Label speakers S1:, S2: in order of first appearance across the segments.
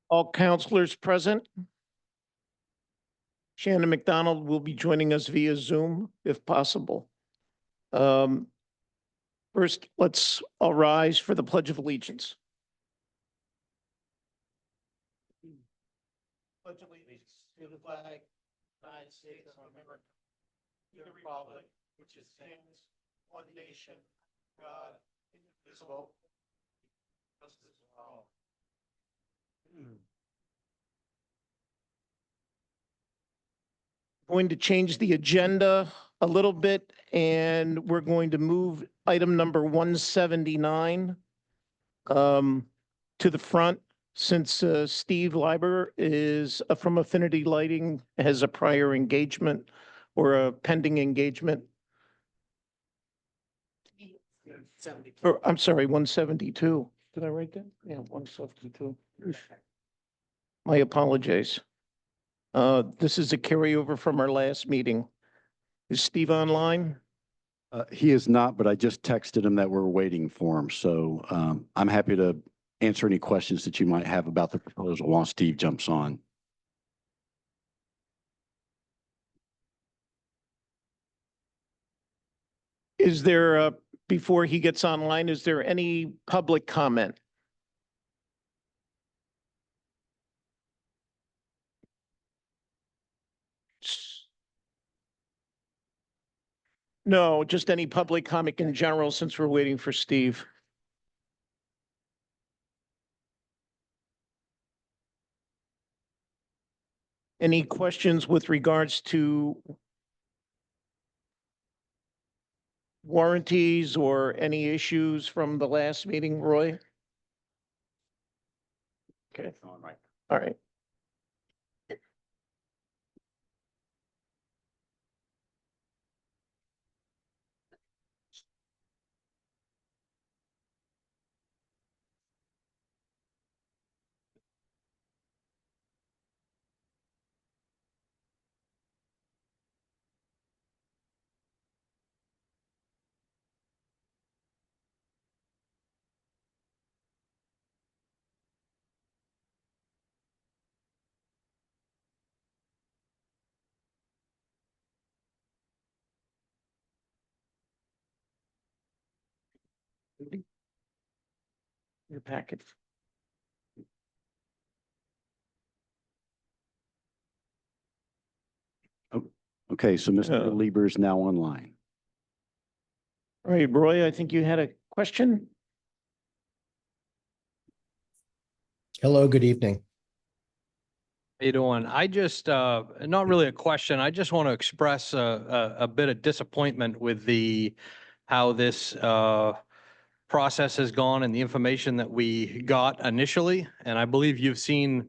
S1: All counselors present. Shannon McDonald will be joining us via Zoom if possible. First, let's all rise for the Pledge of Allegiance. Pledge allegiance to the flag, United States of America, to the republic, which stands one nation, God, indivisible, justice for all. Going to change the agenda a little bit, and we're going to move item number 179 to the front, since Steve Leiber is from Affinity Lighting, has a prior engagement or a pending engagement. Or, I'm sorry, 172. Did I write that? Yeah, 172. My apologies. This is a carryover from our last meeting. Is Steve online?
S2: He is not, but I just texted him that we're waiting for him. So I'm happy to answer any questions that you might have about the proposal while Steve jumps on.
S1: Is there, before he gets online, is there any public comment? No, just any public comment in general, since we're waiting for Steve. Any questions with regards to warranties or any issues from the last meeting, Roy? Okay. All right. Your packet.
S2: Okay, so Mr. Lieber is now online.
S1: All right, Roy, I think you had a question.
S3: Hello, good evening.
S4: How you doing? I just, not really a question. I just want to express a bit of disappointment with how this process has gone and the information that we got initially. And I believe you've seen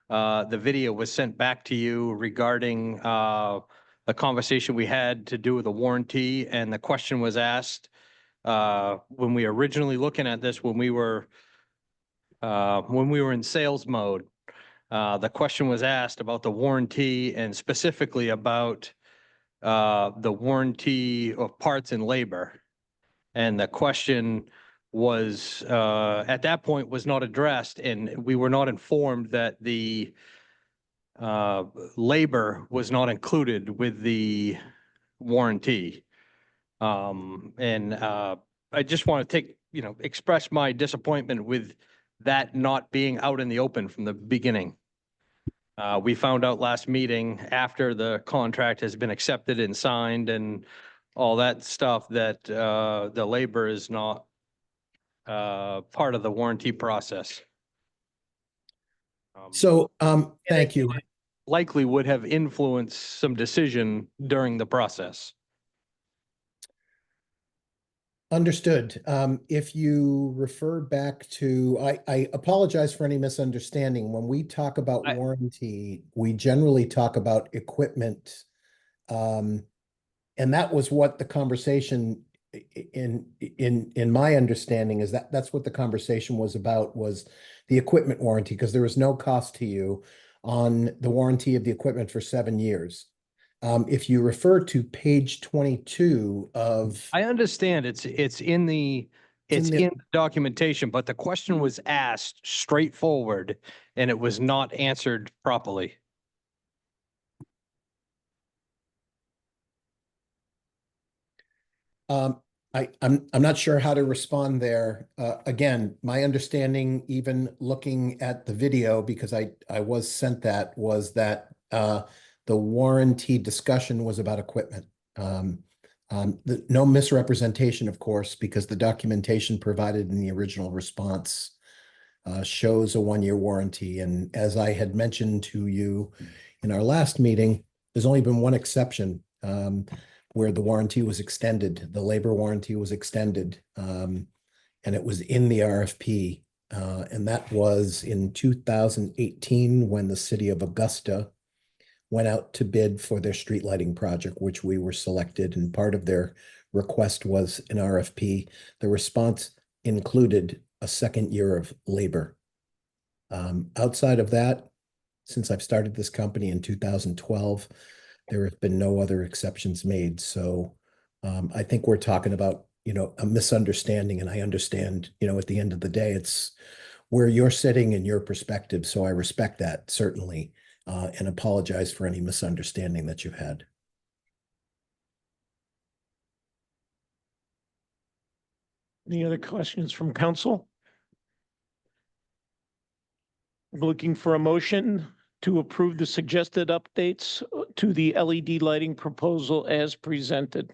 S4: the video was sent back to you regarding the conversation we had to do with the warranty. And the question was asked when we were originally looking at this, when we were in sales mode. The question was asked about the warranty and specifically about the warranty of parts and labor. And the question was, at that point, was not addressed, and we were not informed that the labor was not included with the warranty. I just want to express my disappointment with that not being out in the open from the beginning. We found out last meeting after the contract has been accepted and signed and all that stuff that the labor is not part of the warranty process.
S3: Thank you.
S4: Likely would have influenced some decision during the process.
S3: Understood. If you refer back to, I apologize for any misunderstanding. When we talk about warranty, we generally talk about equipment. And that was what the conversation in my understanding is that's what the conversation was about, was the equipment warranty, because there was no cost to you on the warranty of the equipment for 7 years. If you refer to page 22 of...
S4: I understand it's in the It's
S3: in the-
S4: in the documentation, but the question was asked straightforward and it was not answered properly.
S3: I'm not sure how to respond there. Again, my understanding, even looking at the video, because I was sent that, was that the warranty discussion was about equipment. No misrepresentation, of course, because the documentation provided in the original response shows a 1-year warranty. And as I had mentioned to you in our last meeting, there's only been one exception where the warranty was extended. The labor warranty was extended, and it was in the RFP. And that was in 2018 when the city of Augusta went out to bid for their street lighting project, which we were selected. And part of their request was an RFP. The response included a 2nd year of labor. Outside of that, since I've started this company in 2012, there have been no other exceptions made. So I think we're talking about, a misunderstanding. And I understand, at the end of the day, it's where you're sitting and your perspective. So I respect that, certainly, and apologize for any misunderstanding that you had.
S1: Any other questions from council? Looking for a motion to approve the suggested updates to the LED lighting proposal as presented.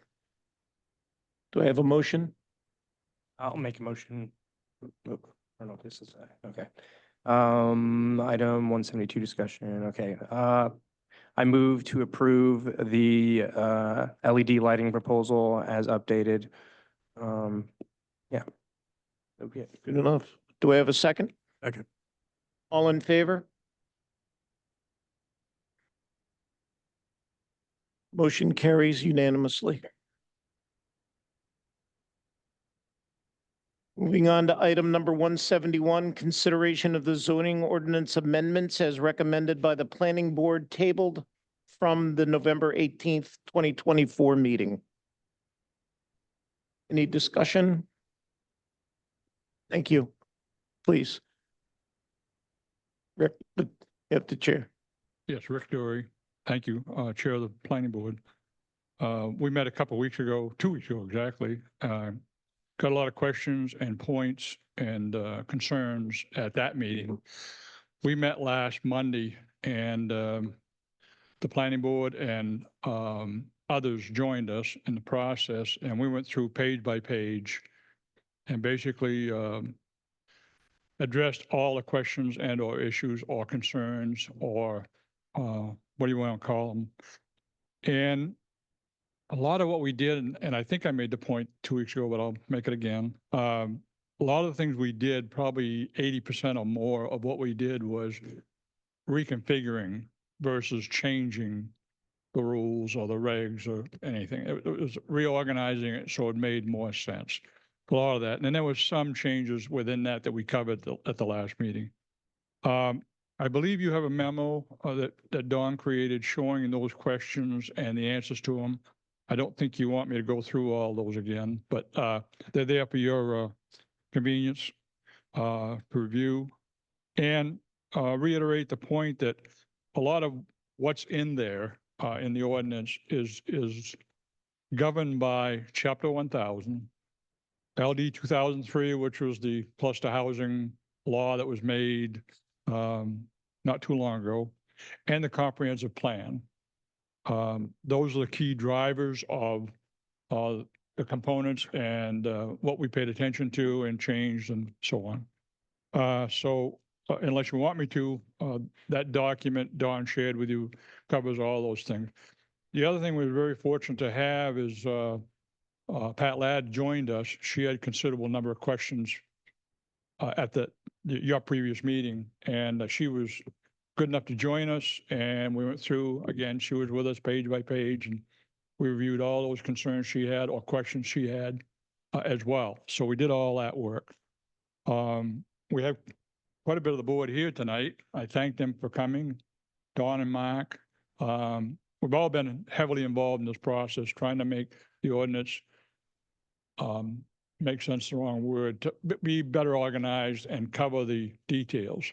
S1: Do I have a motion?
S5: I'll make a motion. I don't know if this is, okay. Item 172 discussion, okay. I move to approve the LED lighting proposal as updated. Yeah. Okay.
S1: Good enough. Do I have a second?
S5: Second.
S1: All in favor? Motion carries unanimously. Moving on to item number 171, consideration of the zoning ordinance amendments as recommended by the planning board, tabled from the November 18th, 2024 meeting. Any discussion? Thank you. Please. Rick, you have the chair.
S6: Yes, Rick Dory. Thank you, Chair of the Planning Board. We met a couple of weeks ago, 2 weeks ago exactly. Got a lot of questions and points and concerns at that meeting. We met last Monday and the Planning Board and others joined us in the process, and we went through page by page and basically addressed all the questions and or issues or concerns or what do you want to call them? And a lot of what we did, and I think I made the point 2 weeks ago, but I'll make it again. A lot of the things we did, probably 80% or more of what we did was reconfiguring versus changing the rules or the regs or anything. It was reorganizing it so it made more sense. A lot of that. And then there was some changes within that we covered at the last meeting. I believe you have a memo that Dawn created showing those questions and the answers to them. I don't think you want me to go through all those again, but they're there for your convenience to review. And reiterate the point that a lot of what's in there in the ordinance is governed by Chapter 1000, LD 2003, which was the cluster housing law that was made not too long ago, and the comprehensive plan. Those are the key drivers of the components and what we paid attention to and changed and so on. So unless you want me to, that document Dawn shared with you covers all those things. The other thing we were very fortunate to have is Pat Ladd joined us. She had a considerable number of questions at your previous meeting, and she was good enough to join us. And we went through, again, she was with us page by page, and we reviewed all those concerns she had or questions she had as well. So we did all that work. We have quite a bit of the board here tonight. I thank them for coming, Dawn and Mark. We've all been heavily involved in this process, trying to make the ordinance make sense the wrong word, to be better organized and cover the details.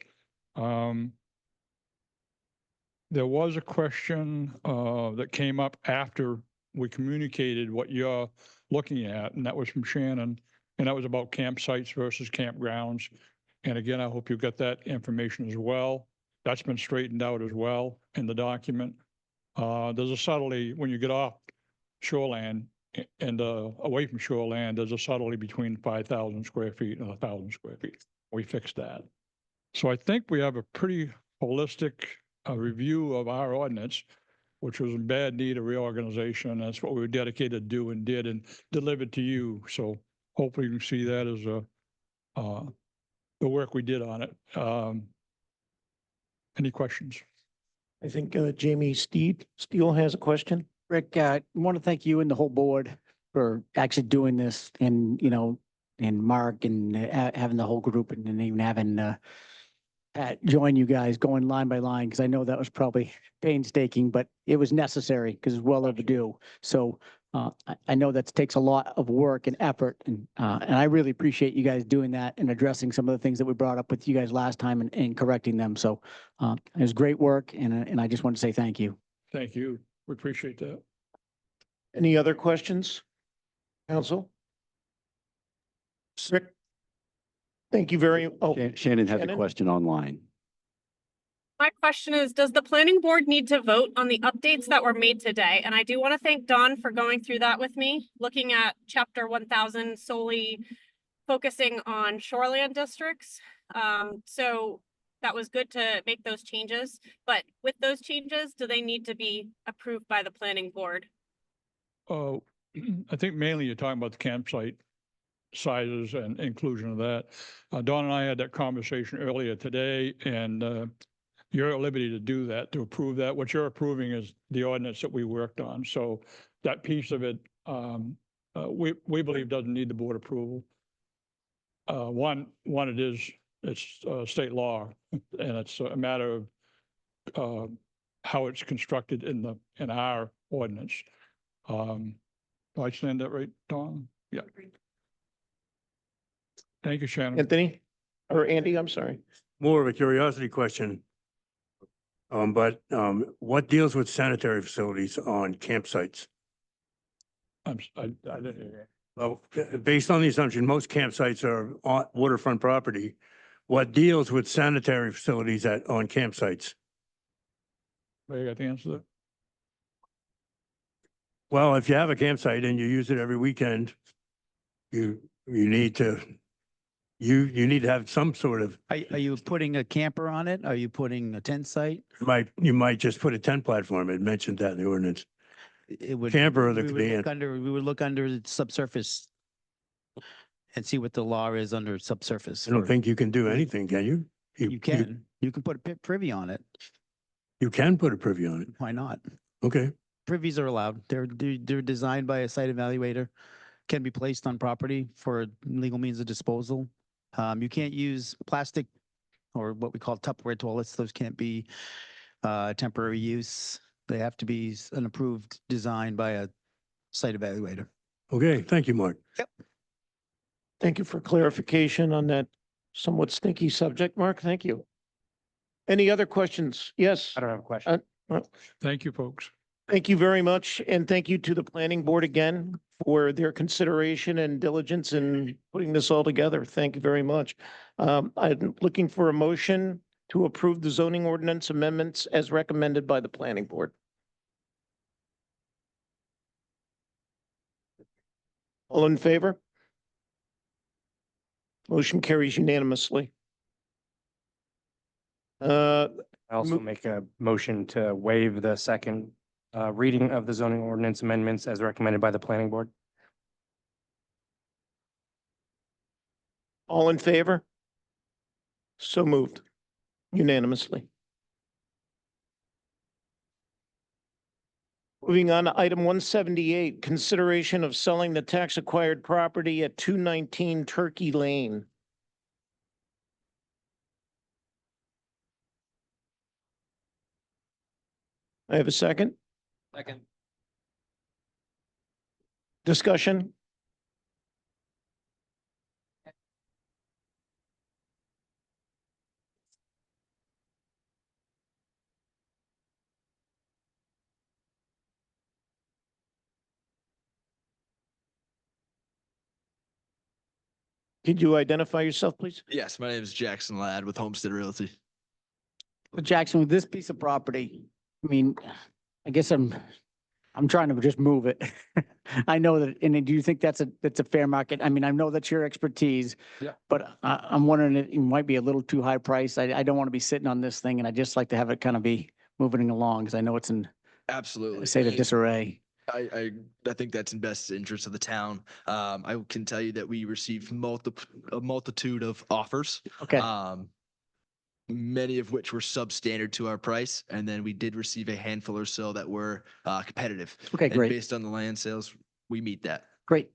S6: There was a question that came up after we communicated what you're looking at, and that was from Shannon, and that was about campsites versus campgrounds. And again, I hope you got that information as well. That's been straightened out as well in the document. There's a subtlety when you get off shoreland and away from shoreland, there's a subtlety between 5,000 square feet and 1,000 square feet. We fixed that. So I think we have a pretty holistic review of our ordinance, which was in bad need of reorganization. That's what we were dedicated to do and did and delivered to you. So hopefully you can see that as the work we did on it. Any questions?
S1: I think Jamie Steele has a question.
S7: Rick, I want to thank you and the whole board for actually doing this and, and Mark and having the whole group and then even having Pat join you guys going line by line, because I know that was probably painstaking, but it was necessary because it's well overdue. So I know that takes a lot of work and effort, and I really appreciate you guys doing that and addressing some of the things that we brought up with you guys last time and correcting them. So it was great work, and I just want to say thank you.
S6: Thank you. We appreciate that.
S1: Any other questions? Council? Rick? Thank you very,
S2: Shannon has a
S1: Shannon?
S2: question online.
S8: My question is, does the planning board need to vote on the updates that were made today? And I do want to thank Dawn for going through that with me, looking at chapter 1000 solely focusing on shoreland districts. So that was good to make those changes, but with those changes, do they need to be approved by the planning board?
S6: Oh, I think mainly you're talking about the campsite sizes and inclusion of that. Dawn and I had that conversation earlier today, and you're at liberty to do that, to approve that. What you're approving is the ordinance that we worked on. So that piece of it, we believe doesn't need the board approval. One, it's state law, and it's a matter of how it's constructed in our ordinance. Do I stand that right, Dawn? Yeah. Thank you, Shannon.
S1: Anthony or Andy, I'm sorry.
S9: More of a curiosity question. What deals with sanitary facilities on campsites?
S6: I didn't hear
S9: Well, based on the assumption, most campsites are on waterfront property. What deals with sanitary facilities on campsites?
S6: that. You got the answer to that?
S9: Well, if you have a campsite and you use it every weekend, you need to have some sort of,
S10: Are you putting a camper on it? Are you putting a tent site?
S9: you might just put a tent platform. It mentioned that in the ordinance.
S10: It would.
S9: Camper or the
S10: we would
S9: van.
S10: we would look under the subsurface and see what the law is under subsurface.
S9: I don't
S10: for-
S9: think you can do anything, can you?
S10: You can put a privy on it.
S9: You can put a privy on it.
S10: Why not?
S9: Okay.
S10: Privies are allowed. They're designed by a site evaluator, can be placed on property for legal means of disposal. You can't use plastic or what we call Tupperware toilets. Those can't be temporary use. They have to be an approved design by a site evaluator.
S9: Okay. Thank you, Mark.
S1: Thank you for clarification on that somewhat stinky subject, Mark. Thank you. Any other questions? Yes.
S5: I don't have a question.
S6: Thank you, folks.
S1: Thank you very much. And thank you to the planning board again for their consideration and diligence in putting this all together. Thank you very much. I'm looking for a motion to approve the zoning ordinance amendments as recommended by the planning board. All in favor? Motion carries unanimously.
S5: I also make a motion to waive the second reading of the zoning ordinance amendments as recommended by the planning board.
S1: All in favor? So moved unanimously. Moving on to item 178, consideration of selling the tax acquired property at 219 Turkey Lane. I have a second.
S4: Second.
S1: Discussion? Could you identify yourself, please?
S11: Yes, my name is Jackson Ladd with Homestead Realty.
S7: But Jackson, with this piece of property, I mean, I guess I'm trying to just move it. I know that, and do you think that's a fair market? I mean, I know that's your expertise.
S11: Yeah.
S7: But I'm wondering, it might be a little too high price. I don't want to be sitting on this thing, and I just like to have it kind of be moving along, because I know it's in
S11: Absolutely.
S7: a state of
S11: And
S7: disarray.
S11: I think that's in best interest of the town. I can tell you that we received a multitude of offers.
S7: Okay,
S11: Many of which were substandard to our price, and then we did receive a handful or so that were competitive.
S7: okay,
S11: And
S7: great,
S11: based on the land sales, we meet that.
S7: great.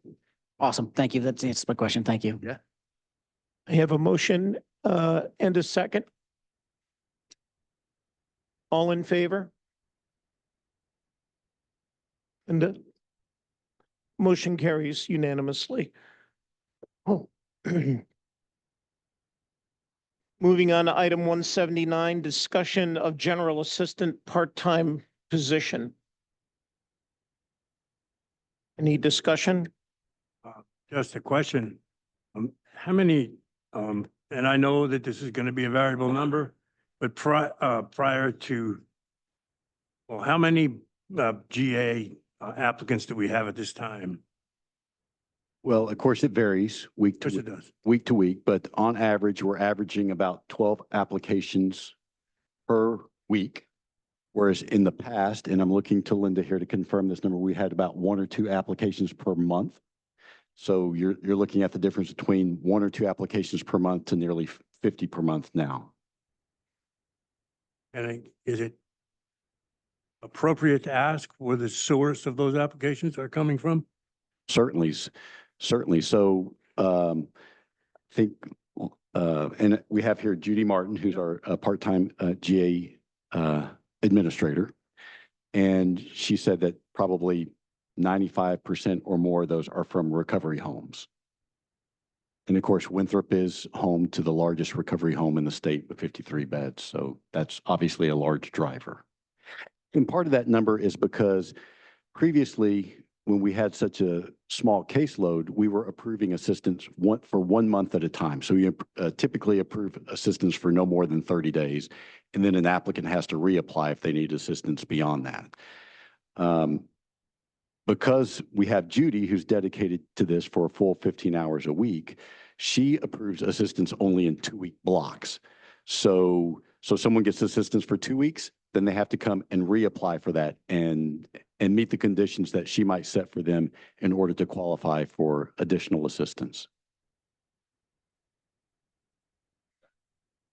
S7: Awesome. Thank you. That's answers my question. Thank you.
S11: Yeah.
S1: I have a motion and a second. All in favor? And the motion carries unanimously. Oh. Moving on to item 179, discussion of general assistant part-time position. Any discussion?
S9: Just a question. How many, and I know that this is going to be a variable number, but prior to, well, how many GA applicants do we have at this time?
S2: Well, of course, it varies week
S9: Yes,
S2: to
S9: it does.
S2: week, but on average, we're averaging about 12 applications per week. Whereas in the past, and I'm looking to Linda here to confirm this number, we had about 1 or 2 applications per month. So you're looking at the difference between 1 or 2 applications per month to nearly 50 per month now.
S9: And is it appropriate to ask where the source of those applications are coming from?
S2: Certainly. So I think, and we have here Judy Martin, who's our part-time GA administrator. And she said that probably 95% or more of those are from recovery homes. And of course, Winthrop is home to the largest recovery home in the state with 53 beds. So that's obviously a large driver. And part of that number is because previously, when we had such a small caseload, we were approving assistance for 1 month at a time. So we typically approve assistance for no more than 30 days. And then an applicant has to reapply if they need assistance beyond that. Because we have Judy, who's dedicated to this for a full 15 hours a week, she approves assistance only in 2-week blocks. So someone gets assistance for 2 weeks, then they have to come and reapply for that and meet the conditions that she might set for them in order to qualify for additional assistance.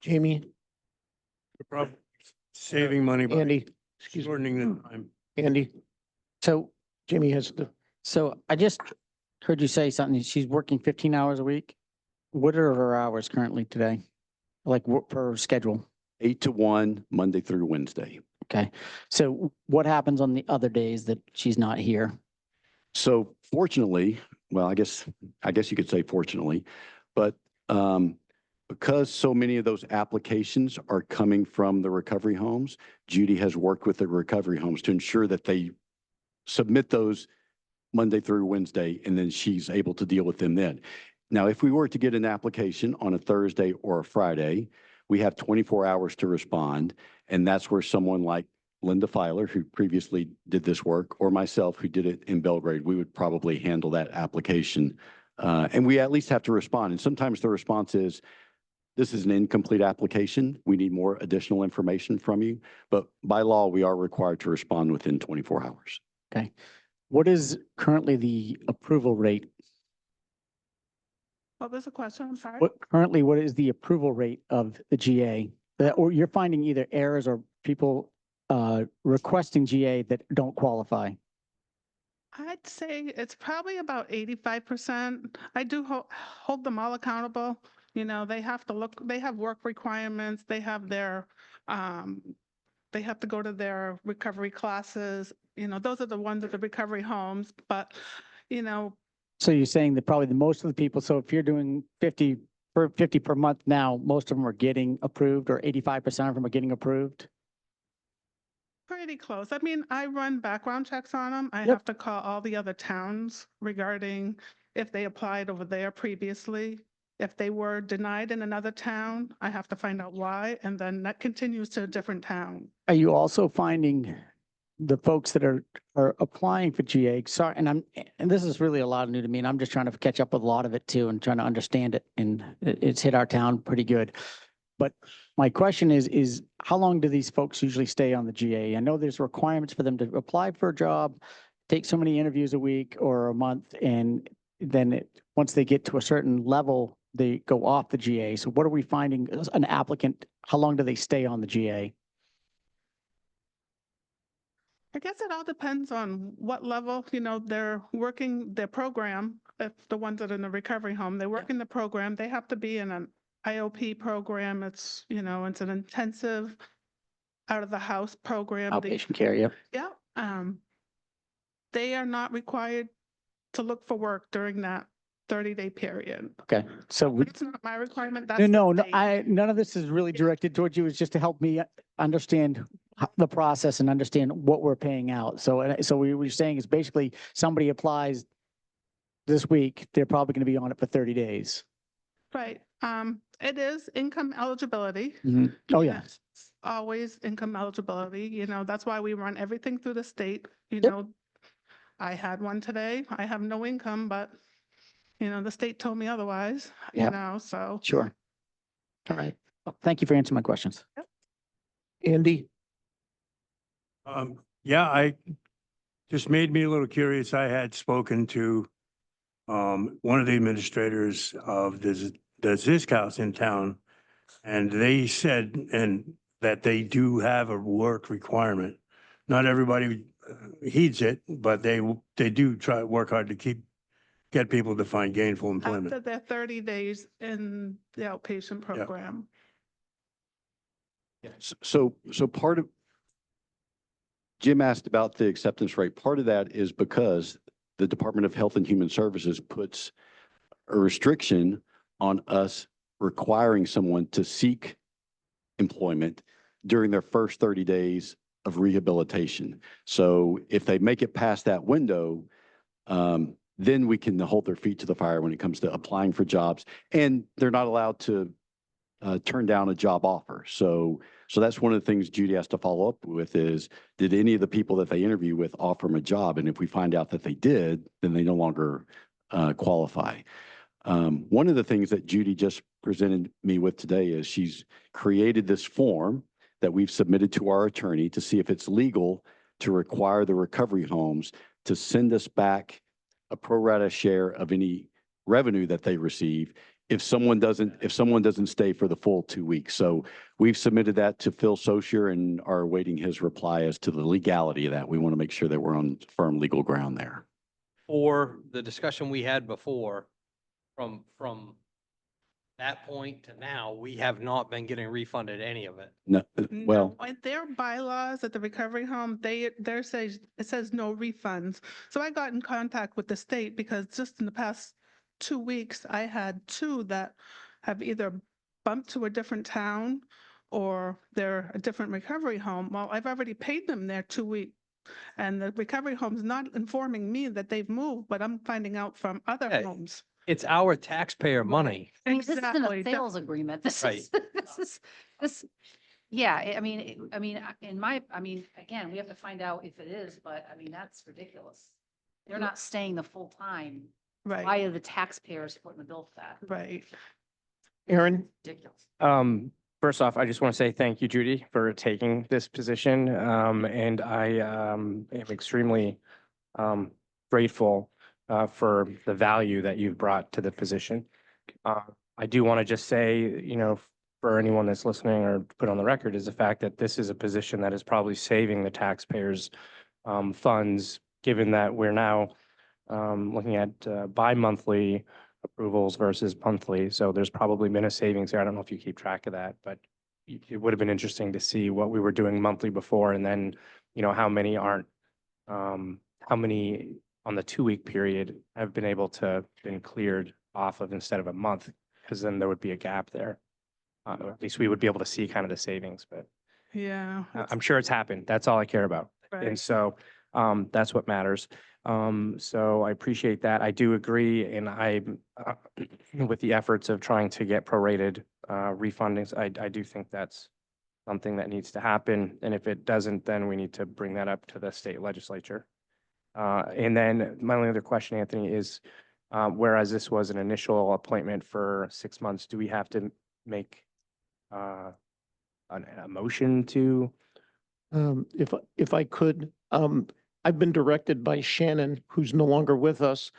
S1: Jamie,
S9: Saving money by
S1: Andy, excuse me,
S9: shortening the time.
S1: Andy,
S7: So,
S1: Jamie has the,
S7: so I just heard you say something. She's working 15 hours a week. What are her hours currently today? Like per schedule?
S2: 8 to 1, Monday through Wednesday.
S7: Okay. So what happens on the other days that she's not here?
S2: So fortunately, well, I guess you could say fortunately, but because so many of those applications are coming from the recovery homes, Judy has worked with the recovery homes to ensure that they submit those Monday through Wednesday, and then she's able to deal with them then. Now, if we were to get an application on a Thursday or a Friday, we have 24 hours to respond, and that's where someone like Linda Filer, who previously did this work, or myself, who did it in Belgrade, we would probably handle that application. And we at least have to respond. And sometimes the response is, this is an incomplete application. We need more additional information from you. But by law, we are required to respond within 24 hours.
S7: Okay. What is currently the approval rate?
S12: What was the question? I'm sorry.
S7: What is the approval rate of the GA? Or you're finding either errors or people requesting GA that don't qualify?
S12: I'd say it's probably about 85%. I do hold them all accountable. You know, they have to look, they have work requirements, they have their, they have to go to their recovery classes. You know, those are the ones at the recovery homes, but, you know.
S7: So you're saying that probably the most of the people, so if you're doing 50 per month now, most of them are getting approved, or 85% of them are getting approved?
S12: Pretty close. I mean, I run background checks on them. I
S7: Yep.
S12: have to call all the other towns regarding if they applied over there previously. If they were denied in another town, I have to find out why, and then that continues to a different town.
S7: Are you also finding the folks that are applying for GA, sorry, and this is really a lot new to me, and I'm just trying to catch up with a lot of it too and trying to understand it, and it's hit our town pretty good. But my question is how long do these folks usually stay on the GA? I know there's requirements for them to apply for a job, take so many interviews a week or a month, and then once they get to a certain level, they go off the GA. So what are we finding as an applicant? How long do they stay on the GA?
S12: I guess it all depends on what level, they're working their program. If the ones that are in the recovery home, they work in the program, they have to be in an IOP program. It's, it's an intensive out of the house program.
S7: Outpatient care, yeah.
S12: Yeah. They are not required to look for work during that 30-day period.
S7: Okay, so we,
S12: That's not my requirement. That's
S7: no,
S12: the state.
S7: none of this is really directed towards you. It's just to help me understand the process and understand what we're paying out. So we were saying is basically somebody applies this week, they're probably going to be on it for 30 days.
S12: Right. It is income eligibility.
S7: Oh, yeah.
S12: It's always income eligibility. That's why we run everything through the state. I had one today. I have no income, but the state told me otherwise, so.
S7: Sure. All right. Well, thank you for answering my questions.
S1: Andy?
S9: Yeah, I just made me a little curious. I had spoken to one of the administrators of the Zisk House in town, and they said that they do have a work requirement. Not everybody heeds it, but they do try to work hard to get people to find gainful employment.
S12: After their 30 days in the outpatient program.
S2: So part of, Jim asked about the acceptance rate. Part of that is because the Department of Health and Human Services puts a restriction on us requiring someone to seek employment during their first 30 days of rehabilitation. So if they make it past that window, then we can hold their feet to the fire when it comes to applying for jobs. And they're not allowed to turn down a job offer. So that's one of the things Judy has to follow up with is, did any of the people that they interview with offer them a job? And if we find out that they did, then they no longer qualify. One of the things that Judy just presented me with today is she's created this form that we've submitted to our attorney to see if it's legal to require the recovery homes to send us back a pro rata share of any revenue that they receive if someone doesn't stay for the full 2 weeks. So we've submitted that to Phil Sochier and are awaiting his reply as to the legality of that. We want to make sure that we're on firm legal ground there.
S4: For the discussion we had before, from that point to now, we have not been getting refunded any of it.
S2: No, well,
S12: No, in their bylaws at the recovery home, it says no refunds. So I got in contact with the state because just in the past 2 weeks, I had two that have either bumped to a different town or they're a different recovery home. Well, I've already paid them their 2 weeks. And the recovery home's not informing me that they've moved, but I'm finding out from other
S4: Hey.
S12: homes.
S4: It's our taxpayer money.
S13: I mean, this isn't
S12: Exactly.
S13: a sales agreement. This
S4: Right.
S13: is, yeah, again, we have to find out if it is, but I mean, that's ridiculous. They're not staying the full time. Why
S12: Right,
S13: are the taxpayers footing the bill for that?
S12: right.
S1: Aaron?
S13: Ridiculous.
S5: First off, I just want to say thank you, Judy, for taking this position. And I am extremely grateful for the value that you've brought to the position. I do want to just say, for anyone that's listening or put on the record, is the fact that this is a position that is probably saving the taxpayers funds, given that we're now looking at bi-monthly approvals versus monthly. So there's probably been a savings there. I don't know if you keep track of that, but it would have been interesting to see what we were doing monthly before, and then, how many aren't, how many on the 2 week period have been able to been cleared off of instead of a month, because then there would be a gap there. At least we would be able to see kind of the savings, but
S12: Yeah.
S5: I'm sure it's happened. That's all I care about.
S12: Right.
S5: And so That's what matters. So I appreciate that. I do agree, and with the efforts of trying to get prorated refundings, I do think that's something that needs to happen. And if it doesn't, then we need to bring that up to the state legislature. And then my only other question, Anthony, is whereas this was an initial appointment for 6 months, do we have to make a motion to?
S1: If I could, I've been directed by Shannon, who's no longer with us,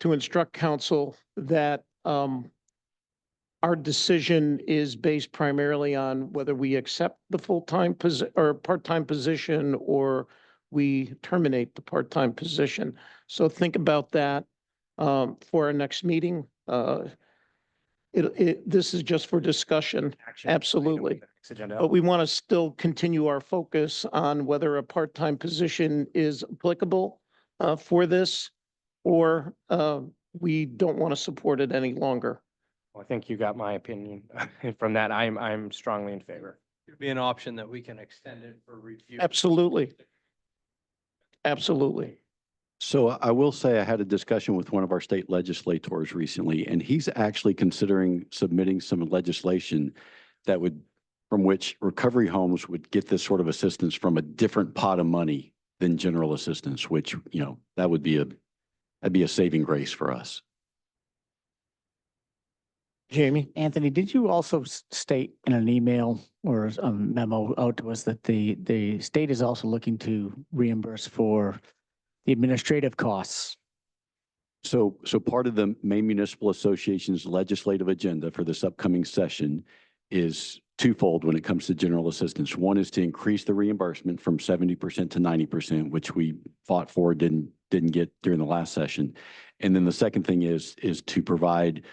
S1: to instruct council that our decision is based primarily on whether we accept the full-time or part-time position, or we terminate the part-time position. So think about that for our next meeting. This is just for discussion.
S5: Action
S1: Absolutely.
S5: item, next agenda.
S1: But we want to still continue our focus on whether a part-time position is applicable for this, or we don't want to support it any longer.
S5: I think you got my opinion from that. I'm strongly in favor.
S4: Could be an option that we can extend it for review.
S1: Absolutely. Absolutely.
S2: So I will say I had a discussion with one of our state legislators recently, and he's actually considering submitting some legislation that would, from which recovery homes would get this sort of assistance from a different pot of money than general assistance, which, you know, that'd be a saving grace for us.
S1: Jamie?
S7: Anthony, did you also state in an email or a memo out to us that the state is also looking to reimburse for the administrative costs?
S2: So part of the Maine Municipal Association's legislative agenda for this upcoming session is twofold when it comes to general assistance. One is to increase the reimbursement from 70% to 90%, which we fought for, didn't get during the last session. And then the second thing is to provide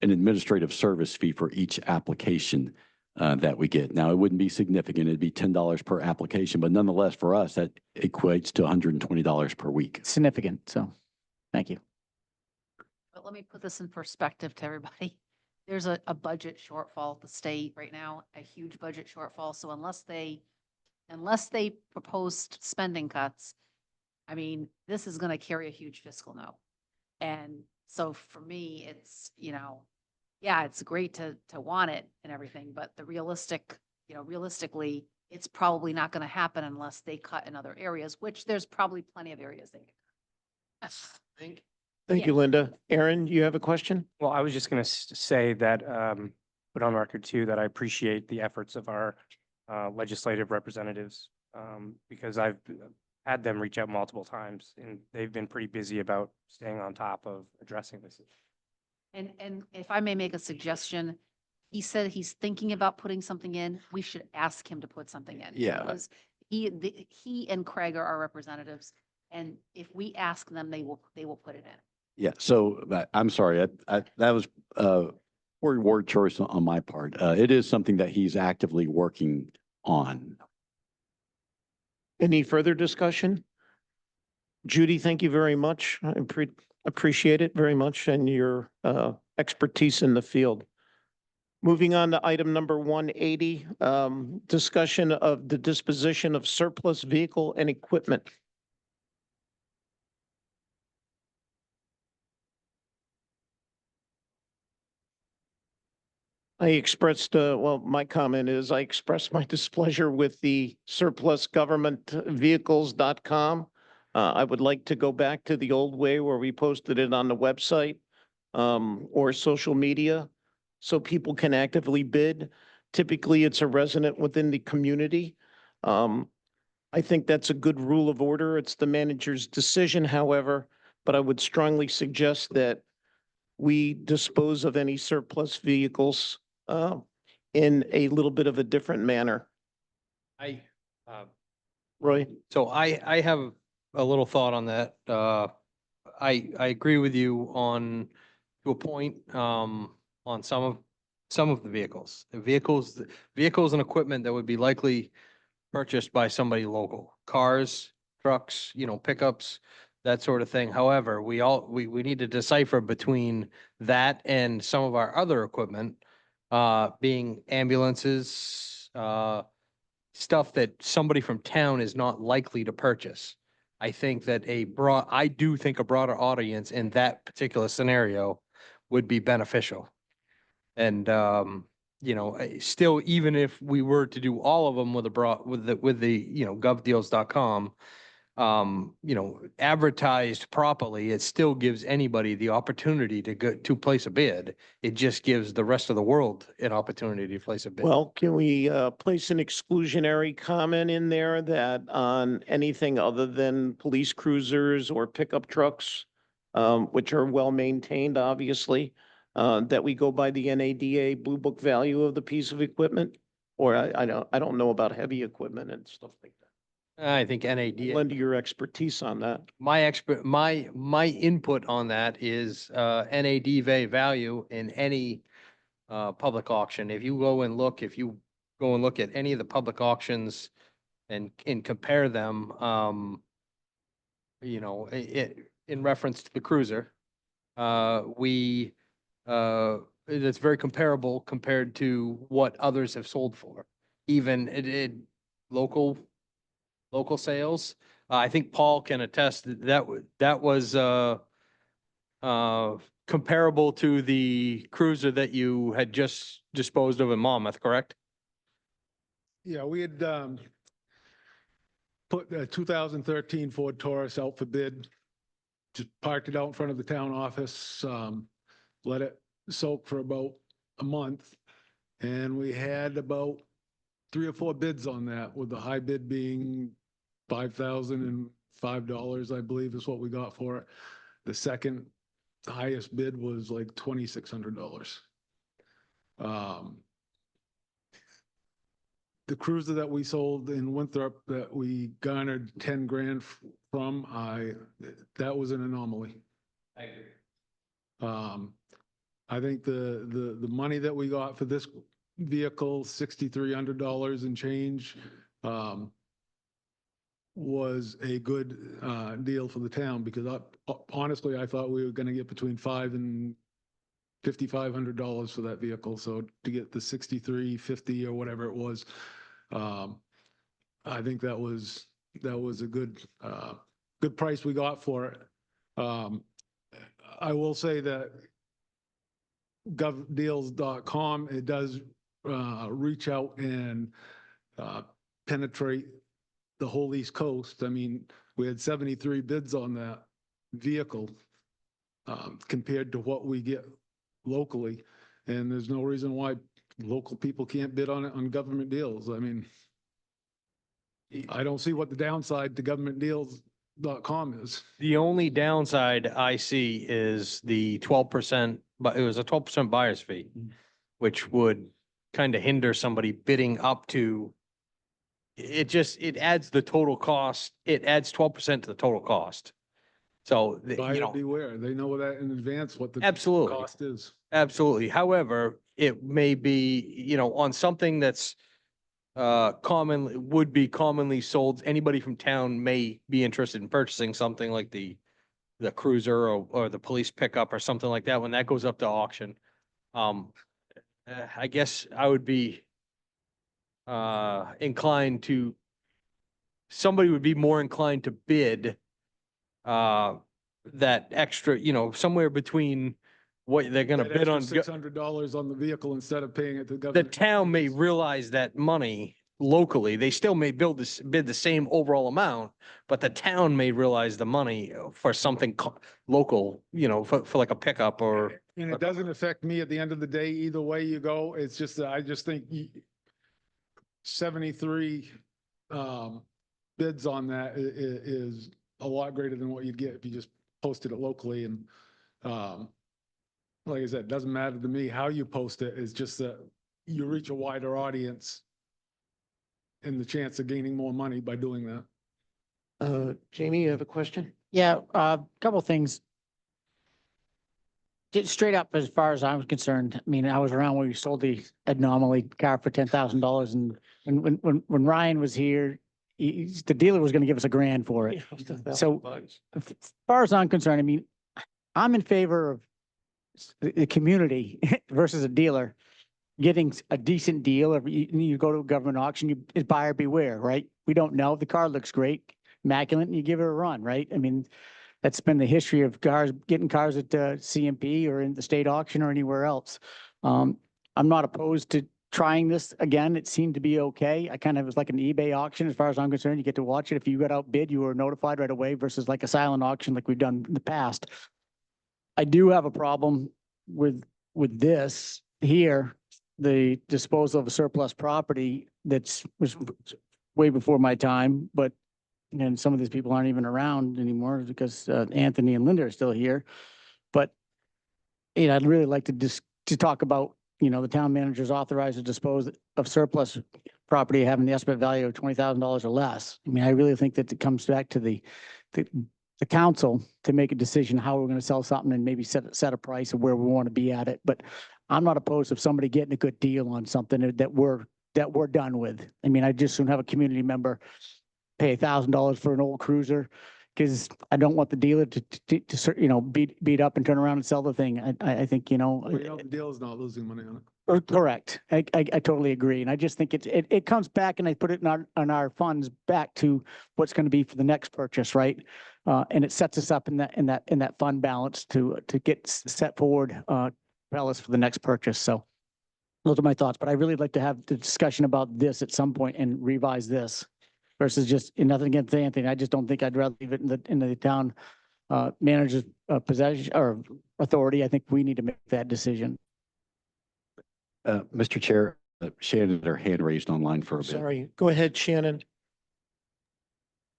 S2: an administrative service fee for each application that we get. Now, it wouldn't be significant. It'd be $10 per application, but nonetheless, for us, that equates to $120 per week.
S7: Significant, so, thank you.
S13: But let me put this in perspective to everybody. There's a budget shortfall at the state right now, a huge budget shortfall. So unless they proposed spending cuts, I mean, this is going to carry a huge fiscal note. And so for me, it's, you know, yeah, it's great to want it and everything, but realistically, it's probably not going to happen unless they cut in other areas, which there's probably plenty of areas they can.
S1: Thank you, Linda. Aaron, you have a question?
S5: Well, I was just going to say that, put on record too, that I appreciate the efforts of our legislative representatives, because I've had them reach out multiple times and they've been pretty busy about staying on top of addressing this.
S13: And if I may make a suggestion, he said he's thinking about putting something in. We should ask him to put something in.
S2: Yeah.
S13: Because he and Craig are our representatives, and if we ask them, they will put it in.
S2: Yeah, so I'm sorry, that was poor word choice on my part. It is something that he's actively working on.
S1: Any further discussion? Judy, thank you very much. I appreciate it very much and your expertise in the field. Moving on to item number 180, discussion of the disposition of surplus vehicle and equipment. I expressed, my comment is I expressed my displeasure with the surplusgovernmentvehicles.com. I would like to go back to the old way where we posted it on the website or social media so people can actively bid. Typically, it's a resident within the community. I think that's a good rule of order. It's the manager's decision, however, but I would strongly suggest that we dispose of any surplus vehicles in a little bit of a different manner. Roy?
S4: So I have a little thought on that. I agree with you to a point, on some of the vehicles. Vehicles and equipment that would be likely purchased by somebody local, cars, trucks, pickups, that sort of thing. However, we need to decipher between that and some of our other equipment, being ambulances, stuff that somebody from town is not likely to purchase. I think that I do think a broader audience in that particular scenario would be beneficial. And, you know, still, even if we were to do all of them with you know, govdeals.com, you know, advertised properly, it still gives anybody the opportunity to place a bid. It just gives the rest of the world an opportunity to place a bid.
S1: Well, can we place an exclusionary comment in there that on anything other than police cruisers or pickup trucks, which are well maintained, obviously, that we go by the NADA Blue Book value of the piece of equipment? Or I don't know about heavy equipment and stuff like that.
S4: I think NADA.
S1: Lend your expertise on that.
S4: My input on that is NADA value in any public auction. If you go and look at any of the public auctions and compare them, you know, in reference to the cruiser, it's very comparable compared to what others have sold for. Even local sales. I think Paul can attest that was comparable to the cruiser that you had just disposed of in Monmouth, correct?
S14: Yeah, we had put a 2013 Ford Taurus out for bid. Just parked it out in front of the town office, let it soak for about a month. And we had about 3 or 4 bids on that, with the high bid being $5,005, I believe is what we got for it. The second highest bid was like $2,600. The cruiser that we sold in Winthrop that we garnered 10 grand from, that was an anomaly.
S4: I agree.
S14: I think the money that we got for this vehicle, $6,300 and change, was a good deal for the town, because honestly, I thought we were going to get between $500 and $5,500 for that vehicle. So to get the $6,350 or whatever it was, I think that was a good price we got for it. I will say that govdeals.com, it does reach out and penetrate the whole East Coast. I mean, we had 73 bids on that vehicle compared to what we get locally. And there's no reason why local people can't bid on it on government deals. I mean, I don't see what the downside to governmentdeals.com is.
S4: The only downside I see is the 12%, but it was a 12% buyer's fee, which would kind of hinder somebody bidding up to, it adds the total cost. It adds 12% to the total cost. So, you
S14: Buyer
S4: know,
S14: beware. They know that in advance what the
S4: absolutely.
S14: cost is.
S4: Absolutely. However, it may be, you know, on something that's would be commonly sold, anybody from town may be interested in purchasing something like the cruiser or the police pickup or something like that when that goes up to auction. I guess I would be inclined to, somebody would be more inclined to bid that extra, you know, somewhere between what they're gonna bid on.
S14: $600 on the vehicle instead of paying it to
S4: The
S14: government.
S4: town may realize that money locally. They still may bid the same overall amount, but the town may realize the money for something local, you know, for like a pickup or.
S14: And it doesn't affect me at the end of the day, either way you go. It's just that I just think 73 bids on that is a lot greater than what you'd get if you just posted it locally. And like I said, it doesn't matter to me how you post it. It's just that you reach a wider audience and the chance of gaining more money by doing that.
S1: Jamie, you have a question?
S7: Yeah, couple things. Just straight up, as far as I was concerned, I mean, I was around when we sold the Anomaly car for $10,000, and when Ryan was here, the dealer was going to give us $1,000 for it. So, as far as I'm concerned, I mean, I'm in favor of the community versus a dealer getting a decent deal. If you go to a government auction, it's buyer beware, right? We don't know. The car looks great. immaculate and you give it a run, right? I mean, that's been the history of cars, getting cars at CMP or in the state auction or anywhere else. I'm not opposed to trying this again. It seemed to be okay. I kind of, it was like an eBay auction as far as I'm concerned. You get to watch it. If you got outbid, you were notified right away versus like a silent auction like we've done in the past. I do have a problem with this here, the disposal of a surplus property was way before my time, but and some of these people aren't even around anymore because Anthony and Linda are still here. But I'd really like to talk about, the town manager's authorized to dispose of surplus property having the estimate value of $20,000 or less. I mean, I really think that it comes back to the council to make a decision how we're going to sell something and maybe set a price of where we want to be at it. But I'm not opposed to somebody getting a good deal on something that we're done with. I mean, I just soon have a community member pay $1,000 for an old cruiser because I don't want the dealer to beat up and turn around and sell the thing. I think,
S14: The deal is not losing money on it.
S7: correct. I totally agree. And I just think it comes back and I put it in our funds back to what's going to be for the next purchase, right? And it sets us up in that fund balance to get set forward, us for the next purchase. So those are my thoughts, but I really like to have the discussion about this at some point and revise this versus just nothing against Anthony. I just don't think I'd rather leave it in the town manager's possession or authority. I think we need to make that decision.
S2: Mr. Chair, Shannon had her hand raised online for a bit.
S1: Sorry, go ahead, Shannon.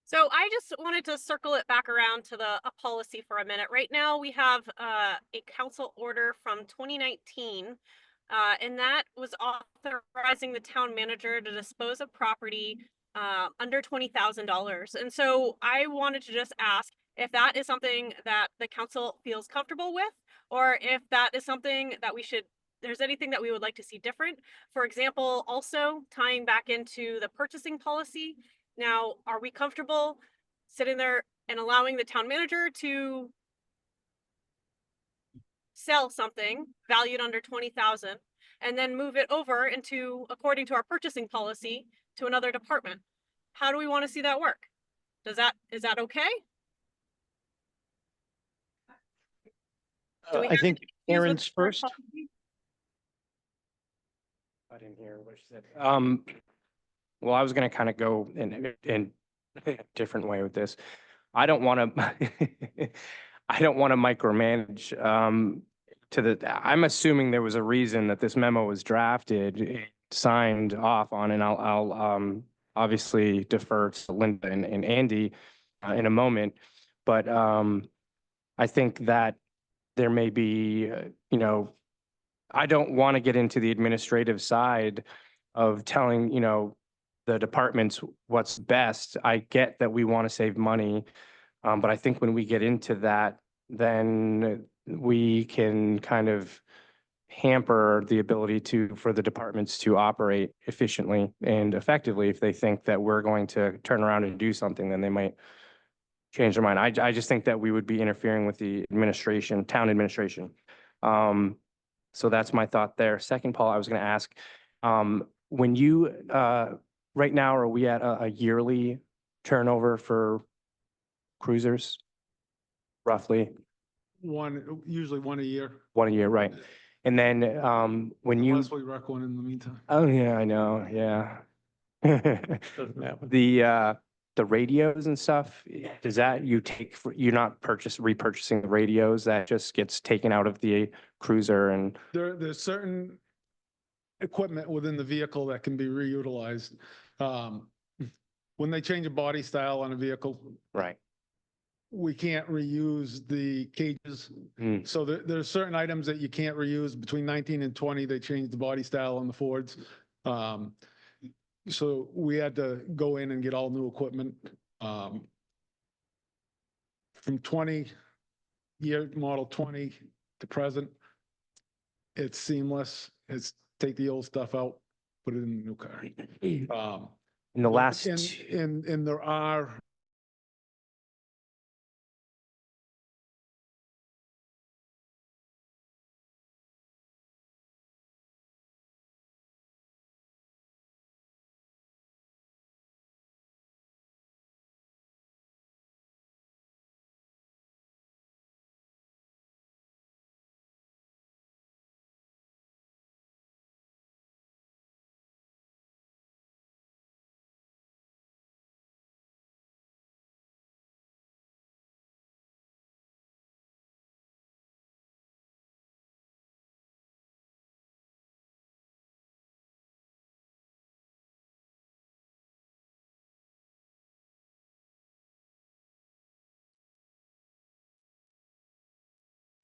S8: So I just wanted to circle it back around to a policy for a minute. Right now, we have a council order from 2019, and that was authorizing the town manager to dispose of property under $20,000. And so I wanted to just ask if that is something that the council feels comfortable with, or if that is something that there's anything that we would like to see different. For example, also tying back into the purchasing policy. Now, are we comfortable sitting there and allowing the town manager to sell something valued under 20,000 and then move it over into, according to our purchasing policy, to another department? How do we want to see that work? Is that okay? Do we
S1: I
S8: have
S1: think
S8: issues with
S1: Aaron's
S8: the
S1: first.
S8: policy?
S5: I didn't hear what she said. Well, I was gonna kind of go in a different way with this. I don't want to, I don't want to micromanage, I'm assuming there was a reason that this memo was drafted, signed off on, and I'll obviously defer to Linda and Andy in a moment. But I think that there may be, I don't want to get into the administrative side of telling, the departments what's best. I get that we want to save money, but I think when we get into that, then we can kind of hamper the ability for the departments to operate efficiently and effectively. If they think that we're going to turn around and do something, then they might change their mind. I just think that we would be interfering with the administration, town administration. So that's my thought there. Second, Paul, I was going to ask, when you, right now, are we at a yearly turnover for cruisers? Roughly
S14: Usually one a year.
S5: one a year, right? And then when you,
S14: Unless we wreck one in the meantime.
S5: oh yeah, I know, yeah. The radios and stuff, does that you're not repurchasing the radios, that just gets taken out of the cruiser? And
S14: There's certain equipment within the vehicle that can be reutilized. When they change a body style on a vehicle,
S5: right,
S14: we can't reuse the cages. So there's certain items that you can't reuse. Between 19 and 20, they changed the body style on the Fords. So we had to go in and get all new equipment. From model 20 to present, it's seamless. It's take the old stuff out, put it in the new car.
S5: in the last,
S14: And there are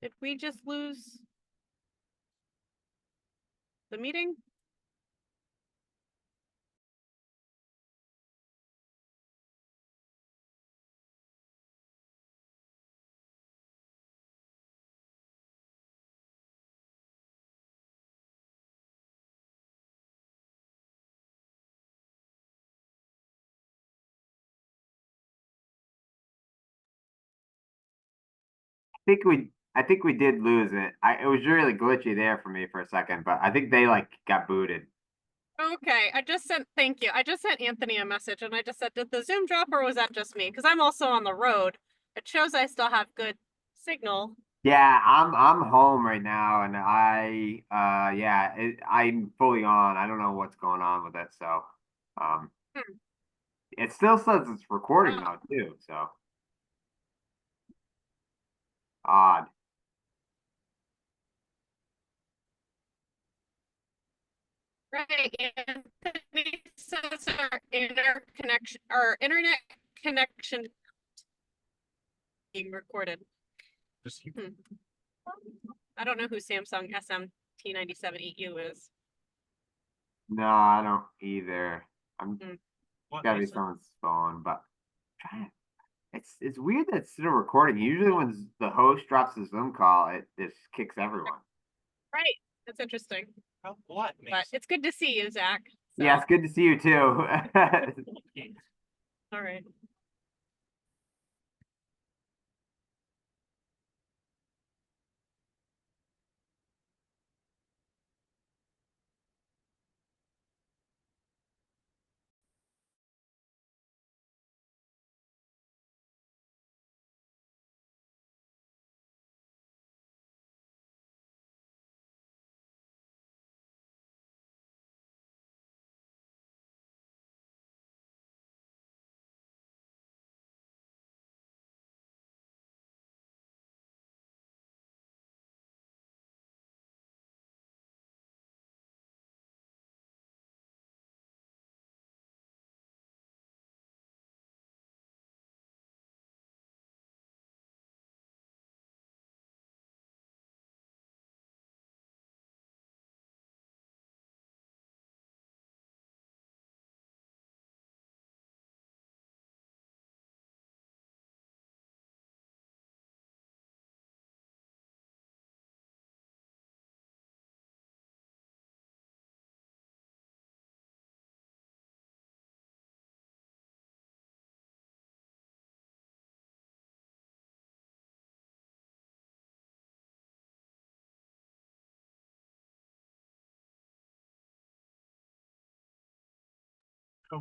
S8: Did we just lose the meeting?
S15: I think we did lose it. It was really glitchy there for me for a second, but I think they like got booted.
S8: Okay, thank you. I just sent Anthony a message and I just said, did the Zoom drop or was that just me? Because I'm also on the road. It shows I still have good signal.
S15: Yeah, I'm home right now, and I'm fully on. I don't know what's going on with it, so it still says it's recording now too. So odd.
S8: Right, Anthony says our internet connection being recorded. I don't know who Samsung SMT97EU is.
S15: No, I don't either. I'm
S8: What
S15: gotta be
S8: is it?
S15: someone's phone, but it's weird that it's still recording. Usually when the host drops the Zoom call, it just kicks everyone.
S8: Right, that's interesting. But it's good to see you, Zach.
S15: Yeah, it's good to see you too.
S8: All right.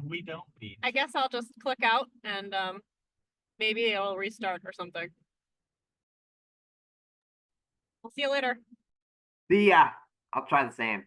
S16: We don't need.
S8: I guess I'll just click out and maybe it'll restart or something. We'll see you later.
S15: See ya. I'll try the same.